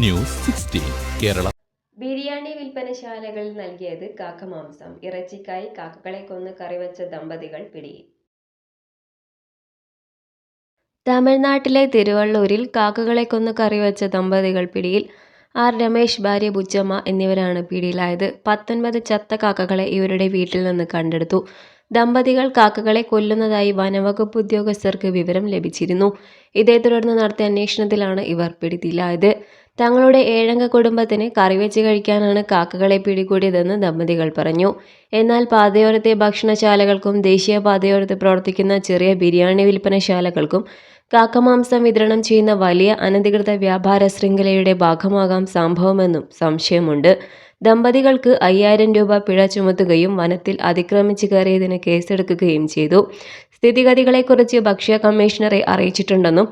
News 16 Kerala. Biryani വിൽപ്പനശാലകൾ നൽകിയത് കാക്കമാംസം. ഇറച്ചിക്കായി കാക്കകളെ കൊന്ന് കറിവച്ച ദമ്പതികൾ പിടിയിൽ. തമിഴ്നാട്ടിലെ തിരുവള്ളൂരിൽ കാക്കകളെ കൊന്ന് കറിവച്ച ദമ്പതികൾ പിടിയിൽ. ആർ രമേശ്, ഭാര്യ ബുച്ചമ്മ എന്നിവരാണ് പിടിയിലായത്. 19 ചത്ത കാക്കകളെ ഇവരുടെ വീട്ടിൽ നിന്ന് കണ്ടെടുത്തു. ദമ്പതികൾ കാക്കകളെ കൊല്ലുന്നതായി വനവകുപ്പ് ഉദ്യോഗസ്ഥർക്ക് വിവരം ലഭിച്ചിരുന്നു. ഇതേ തുടർന്ന് നടത്തിയ അന്വേഷണത്തിലാണ് ഇവർ പിടിയിലായത്. തങ്ങളുടെ 7 അംഗ കുടുംബത്തിന് കറിവെച്ച് കഴിക്കാനാണ് കാക്കകളെ പിടികൂടിയതെന്ന് ദമ്പതികൾ പറഞ്ഞു. എന്നാൽ പാതയോരത്തെ ഭക്ഷണശാലകൾക്കും ദേശീയപാതയോരത്ത് പ്രവർത്തിക്കുന്ന ചെറിയ ബിരിയാണി വിൽപ്പനശാലകൾക്കും കാക്കമാംസം വിതരണം ചെയ്യുന്ന വലിയ അനധികൃത വ്യാപാര ശൃംഖലയുടെ ഭാഗമാകാം സംഭവമെന്നും സംശയമുണ്ട്. ദമ്പതികൾക്ക് 5000 രൂപ പിഴ ചുമത്തുകയും വനത്തിൽ അതിക്രമിച്ച് കയറിയതിന് കേസെടുക്കുകയും ചെയ്തു. സ്ഥിതിഗതികളെക്കുറിച്ച് ഭക്ഷ്യ കമ്മീഷണറെ അറിയിച്ചിട്ടുണ്ടെന്നും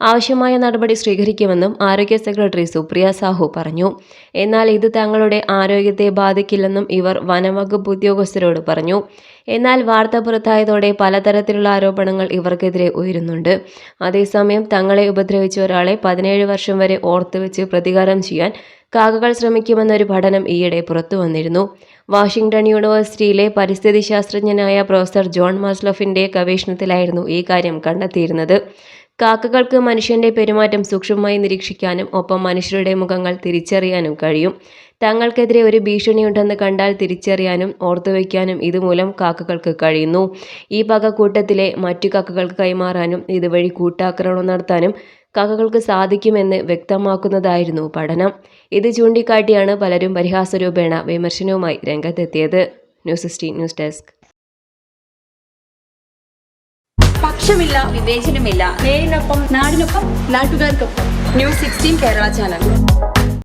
ആവശ്യമായ നടപടി സ്വീകരിക്കുമെന്നും ആരോഗ്യ സെക്രട്ടറി സുപ്രിയ സാഹു പറഞ്ഞു. എന്നാൽ ഇത് തങ്ങളുടെ ആരോഗ്യത്തെ ബാധിക്കില്ലെന്നും ഇവർ വനംവകുപ്പ് ഉദ്യോഗസ്ഥരോട് പറഞ്ഞു. എന്നാൽ വാർത്ത പുറത്തായതോടെ പലതരത്തിലുള്ള ആരോപണങ്ങൾ ഇവർക്കെതിരെ ഉയരുന്നുണ്ട്. അതേസമയം തങ്ങളെ ഉപദ്രവിച്ച ഒരാളെ 17 വർഷം വരെ ഓർത്തുവെച്ച് പ്രതികാരം ചെയ്യാൻ കാക്കകൾ ശ്രമിക്കുമെന്നൊരു പഠനം ഈയിടെ പുറത്തു വന്നിരുന്നു. വാഷിംഗ്ടൺ യൂണിവേഴ്സിറ്റിയിലെ പരിസ്ഥിതി ശാസ്ത്രജ്ഞനായ പ്രൊഫസർ ജോൺ മാസ്ലോഫിന്റെ ഗവേഷണത്തിലായിരുന്നു ഈ കാര്യം കണ്ടെത്തിയിരുന്നത്. കാക്കകൾക്ക് മനുഷ്യന്റെ പെരുമാറ്റം സൂക്ഷ്മമായി നിരീക്ഷിക്കാനും ഒപ്പം മനുഷ്യരുടെ മുഖങ്ങൾ തിരിച്ചറിയാനും കഴിയും. തങ്ങൾക്കെതിരെ ഒരു ഭീഷണിയുണ്ടെന്ന് കണ്ടാൽ തിരിച്ചറിയാനും ഓർത്തുവയ്ക്കാനും ഇതുമൂലം കാക്കകൾക്ക് കഴിയുന്നു. ഈ പക കൂട്ടത്തിലെ മറ്റു കാക്കകൾക്ക് കൈമാറാനും ഇതുവഴി കൂട്ടാക്രമണം നടത്താനും കാക്കകൾക്ക് സാധിക്കുമെന്ന് വ്യക്തമാക്കുന്നതായിരുന്നു പഠനം. ഇത് ചൂണ്ടിക്കാട്ടിയാണ് പലരും പരിഹാസരൂപേണ വിമർശനവുമായി രംഗത്തെത്തിയത്. News 16 news desk. പക്ഷമില്ല, വിവേചനമില്ല. നേരിനൊപ്പം, നാടിനൊപ്പം, നാട്ടുകാർക്കൊപ്പം. News 16 Kerala channel.